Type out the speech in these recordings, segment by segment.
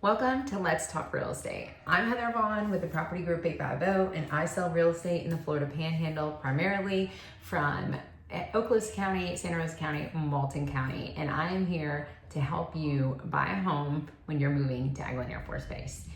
Welcome to Let's Talk Real Estate. I'm Heather Vaughn with the Property Group 850, and I sell real estate in the Florida Panhandle, primarily from Okaloosa County, Santa Rosa County, Walton County, and I am here to help you buy a home when you're moving to Eglin Air Force Base.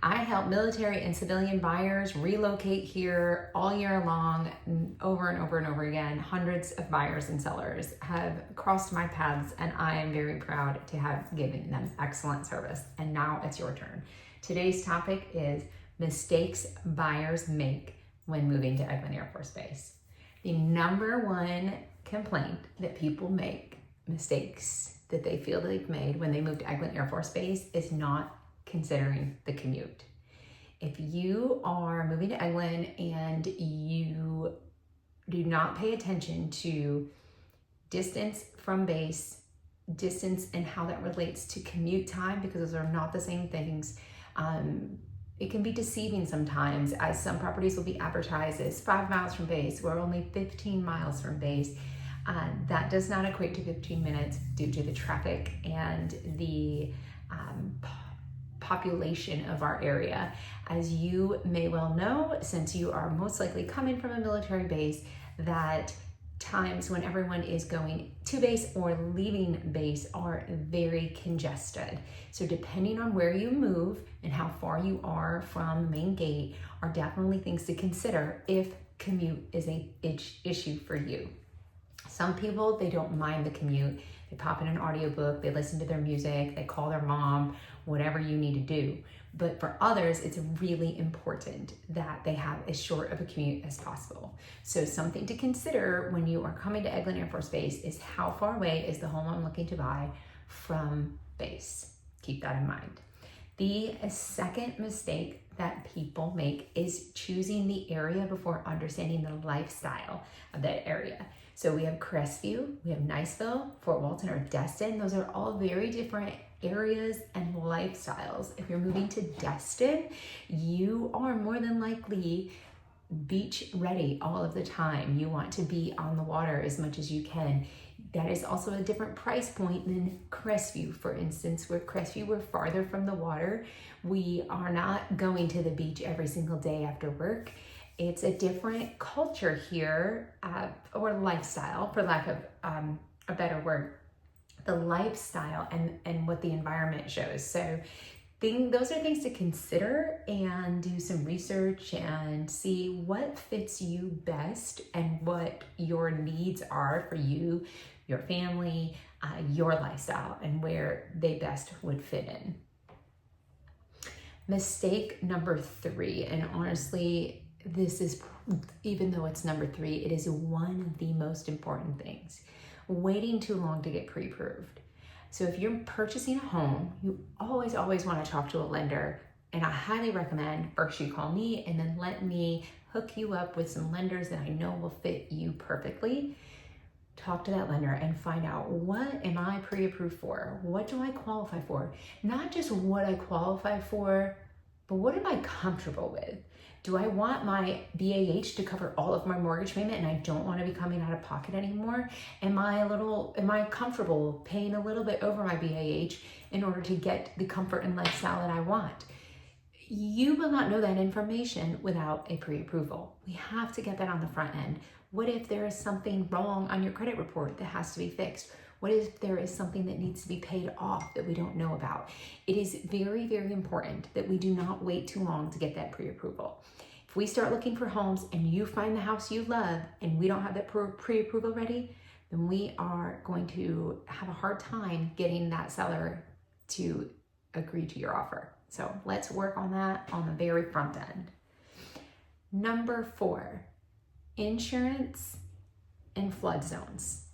I help military and civilian buyers relocate here all year long, over and over and over again. Hundreds of buyers and sellers have crossed my paths, and I am very proud to have given them excellent service. And now it's your turn. Today's topic is mistakes buyers make when moving to Eglin Air Force Base. The number one complaint that people make, mistakes that they feel they've made when they move to Eglin Air Force Base, is not considering the commute. If you are moving to Eglin and you do not pay attention to distance from base, distance and how that relates to commute time, because those are not the same things, it can be deceiving sometimes, as some properties will be advertised as 5 miles from base. We're only 15 miles from base. That does not equate to 15 minutes due to the traffic and the population of our area. As you may well know, since you are most likely coming from a military base, that times when everyone is going to base or leaving base are very congested. So depending on where you move and how far you are from the main gate are definitely things to consider if commute is an issue for you. Some people, they don't mind the commute. They pop in an audiobook, they listen to their music, they call their mom, whatever you need to do. But for others, it's really important that they have as short of a commute as possible. So something to consider when you are coming to Eglin Air Force Base is how far away is the home I'm looking to buy from base. Keep that in mind. The second mistake that people make is choosing the area before understanding the lifestyle of that area. So we have Crestview, we have Niceville, Fort Walton, or Destin. Those are all very different areas and lifestyles. If you're moving to Destin, you are more than likely beach ready all of the time. You want to be on the water as much as you can. That is also a different price point than Crestview, for instance, where Crestview, we're farther from the water. We are not going to the beach every single day after work. It's a different culture here, or lifestyle, for lack of a better word, the lifestyle and what the environment shows. So those are things to consider and do some research and see what fits you best and what your needs are for you, your family, your lifestyle, and where they best would fit in. Mistake number 3, and honestly, this is, even though it's number 3, it is one of the most important things. Waiting too long to get pre-approved. So if you're purchasing a home, you always want to talk to a lender, and I highly recommend first you call me and then let me hook you up with some lenders that I know will fit you perfectly. Talk to that lender and find out, what am I pre-approved for? What do I qualify for? Not just what I qualify for, but what am I comfortable with? Do I want my BAH to cover all of my mortgage payment and I don't want to be coming out of pocket anymore? Am I comfortable paying a little bit over my BAH in order to get the comfort and lifestyle that I want? You will not know that information without a pre-approval. We have to get that on the front end. What if there is something wrong on your credit report that has to be fixed? What if there is something that needs to be paid off that we don't know about? It is very, very important that we do not wait too long to get that pre-approval. If we start looking for homes and you find the house you love and we don't have that pre-approval ready, then we are going to have a hard time getting that seller to agree to your offer. So let's work on that on the very front end. Number 4, insurance and flood zones.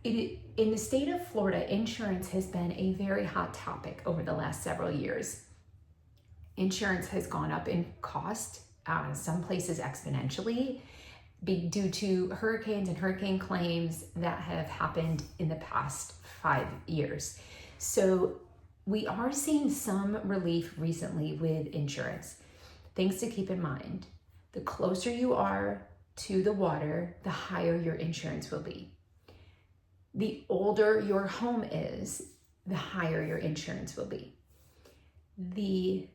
In the state of Florida, insurance has been a very hot topic over the last several years. Insurance has gone up in cost, some places exponentially, due to hurricanes and hurricane claims that have happened in the past 5 years. So we are seeing some relief recently with insurance. Things to keep in mind: the closer you are to the water, the higher your insurance will be. The older your home is, the higher your insurance will be. The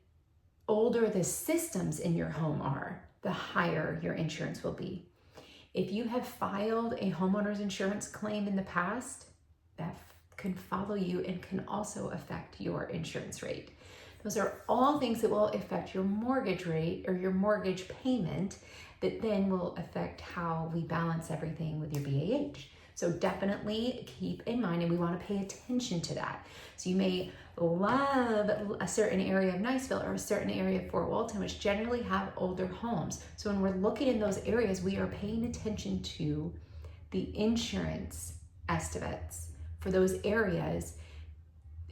older the systems in your home are, the higher your insurance will be. If you have filed a homeowner's insurance claim in the past, that can follow you and can also affect your insurance rate. Those are all things that will affect your mortgage rate or your mortgage payment that then will affect how we balance everything with your BAH. So definitely keep in mind, and we want to pay attention to that. So you may love a certain area of Niceville or a certain area of Fort Walton, which generally have older homes. So when we're looking in those areas, we are paying attention to the insurance estimates for those areas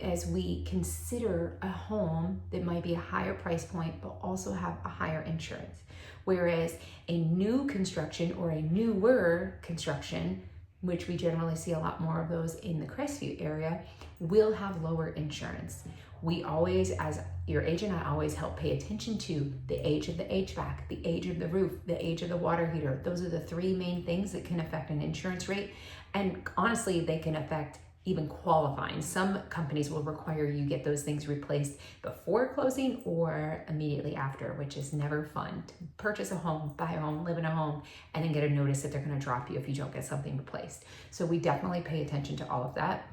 as we consider a home that might be a higher price point, but also have a higher insurance. Whereas a new construction or a newer construction, which we generally see a lot more of those in the Crestview area, will have lower insurance. We always, as your agent, I always help pay attention to the age of the HVAC, the age of the roof, the age of the water heater. Those are the three main things that can affect an insurance rate. And honestly, they can affect even qualifying. Some companies will require you get those things replaced before closing or immediately after, which is never fun. To purchase a home, buy a home, live in a home, and then get a notice that they're gonna drop you if you don't get something replaced. So we definitely pay attention to all of that.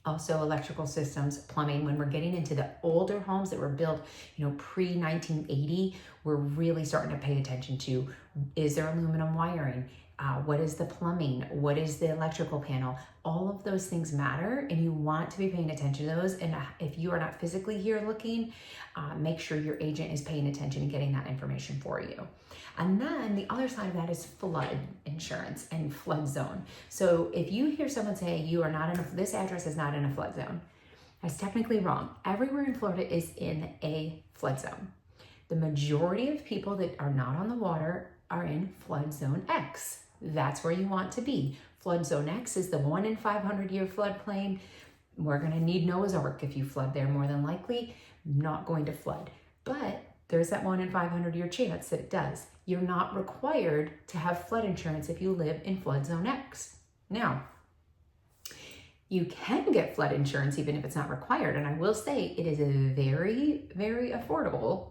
Also electrical systems, plumbing. When we're getting into the older homes that were built, pre-1980, we're really starting to pay attention to, is there aluminum wiring? What is the plumbing? What is the electrical panel? All of those things matter, and you want to be paying attention to those. And if you are not physically here looking, make sure your agent is paying attention and getting that information for you. And then the other side of that is flood insurance and flood zone. So if you hear someone say you are not in this address is not in a flood zone, that's technically wrong. Everywhere in Florida is in a flood zone. The majority of people that are not on the water are in flood zone X. That's where you want to be. Flood zone X is the 1 in 500 year floodplain. We're gonna need Noah's Ark if you flood there, more than likely, not going to flood. But there's that 1 in 500 year chance that it does. You're not required to have flood insurance if you live in flood zone X. Now, you can get flood insurance even if it's not required. And I will say it is very, very affordable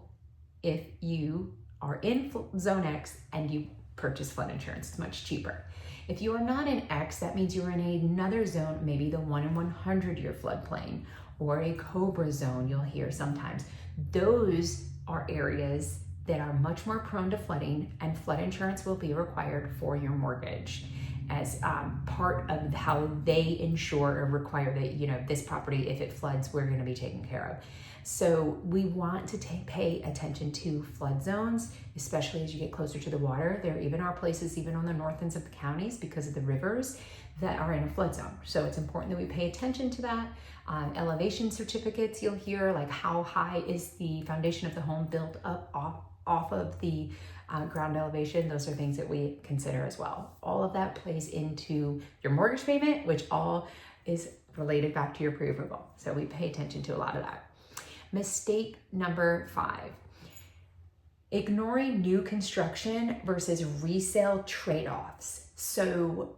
if you are in zone X and you purchase flood insurance. It's much cheaper. If you are not in X, that means you're in another zone, maybe the 1 in 100 year floodplain or a COBRA zone you'll hear sometimes. Those are areas that are much more prone to flooding, and flood insurance will be required for your mortgage as part of how they insure or require that, this property, if it floods, we're going to be taken care of. So we want to pay attention to flood zones, especially as you get closer to the water. There even are places, even on the north ends of the counties, because of the rivers, that are in a flood zone. So it's important that we pay attention to that. Elevation certificates, you'll hear, like how high is the foundation of the home built up off of the ground elevation. Those are things that we consider as well. All of that plays into your mortgage payment, which all is related back to your pre-approval. So we pay attention to a lot of that. Mistake number 5, ignoring new construction versus resale trade-offs. So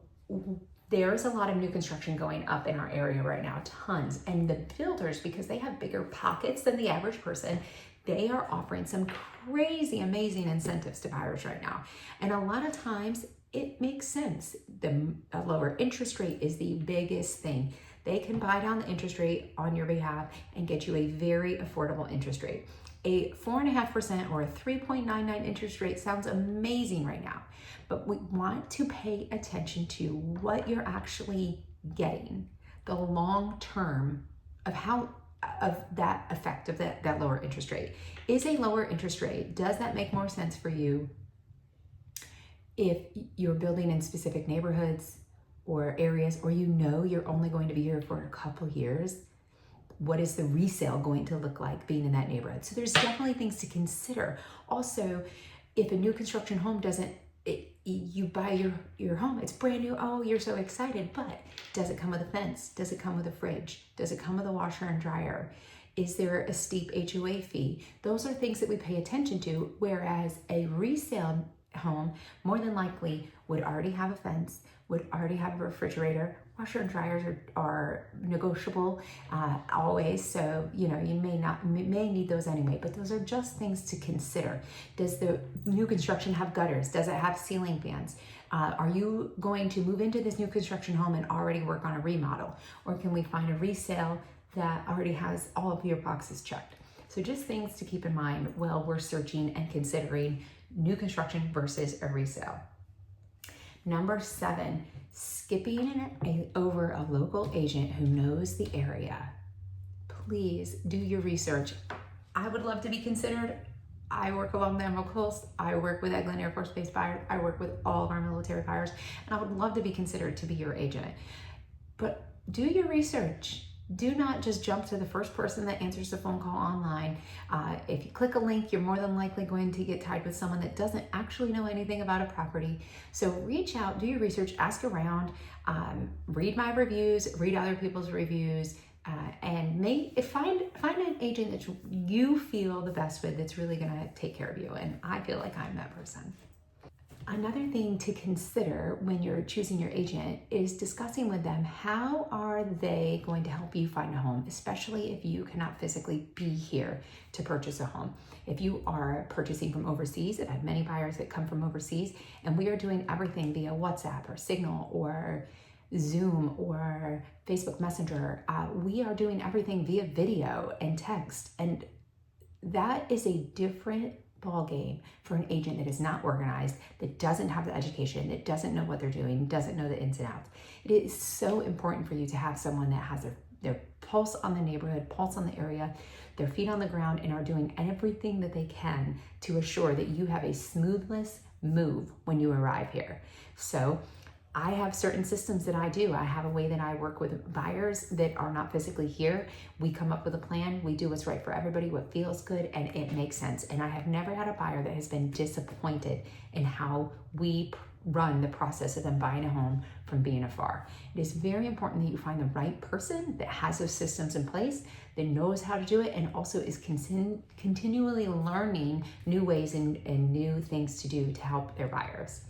there's a lot of new construction going up in our area right now, tons. And the builders, because they have bigger pockets than the average person, they are offering some crazy, amazing incentives to buyers right now. And a lot of times it makes sense. A lower interest rate is the biggest thing. They can buy down the interest rate on your behalf and get you a very affordable interest rate. A 4.5% or a 3.99 interest rate sounds amazing right now, but we want to pay attention to what you're actually getting, the long term of that effect of that lower interest rate. Is a lower interest rate, does that make more sense for you if you're building in specific neighborhoods or areas, or you're only going to be here for a couple years? What is the resale going to look like being in that neighborhood? So there's definitely things to consider. Also, if a new construction home you buy your home, it's brand new, oh, you're so excited, but does it come with a fence? Does it come with a fridge? Does it come with a washer and dryer? Is there a steep HOA fee? Those are things that we pay attention to, whereas a resale home more than likely would already have a fence, would already have a refrigerator, Washer and dryers are negotiable always, so you may need those anyway, but those are just things to consider. Does the new construction have gutters? Does it have ceiling fans? Are you going to move into this new construction home and already work on a remodel? Or can we find a resale that already has all of your boxes checked? So just things to keep in mind while we're searching and considering new construction versus a resale. Number 7, skipping over a local agent who knows the area. Please do your research. I would love to be considered. I work along the Emerald Coast. I work with Eglin Air Force Base buyers. I work with all of our military buyers, and I would love to be considered to be your agent. But do your research. Do not just jump to the first person that answers the phone call online. If you click a link, you're more than likely going to get tied with someone that doesn't actually know anything about a property. So reach out, do your research, ask around, read my reviews, read other people's reviews, and find an agent that you feel the best with that's really gonna take care of you. And I feel like I'm that person. Another thing to consider when you're choosing your agent is discussing with them how are they going to help you find a home, especially if you cannot physically be here to purchase a home. If you are purchasing from overseas, I've had many buyers that come from overseas, and we are doing everything via WhatsApp or Signal or Zoom or Facebook Messenger. We are doing everything via video and text, and that is a different ball game for an agent that is not organized, that doesn't have the education, that doesn't know what they're doing, doesn't know the ins and outs. It is so important for you to have someone that has their pulse on the neighborhood, pulse on the area, their feet on the ground, and are doing everything that they can to assure that you have a smoothless move when you arrive here. So I have certain systems that I do. I have a way that I work with buyers that are not physically here. We come up with a plan. We do what's right for everybody, what feels good, and it makes sense. And I have never had a buyer that has been disappointed in how we run the process of them buying a home from being afar. It is very important that you find the right person that has those systems in place, that knows how to do it, and also is continually learning new ways and new things to do to help their buyers.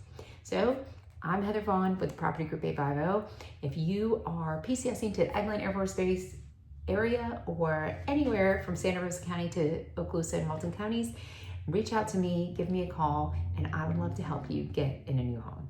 So I'm Heather Vaughn with Property Group 850. If you are PCSing to Eglin Air Force Base area or anywhere from Santa Rosa County to Okaloosa and Walton counties, reach out to me, give me a call, and I would love to help you get in a new home.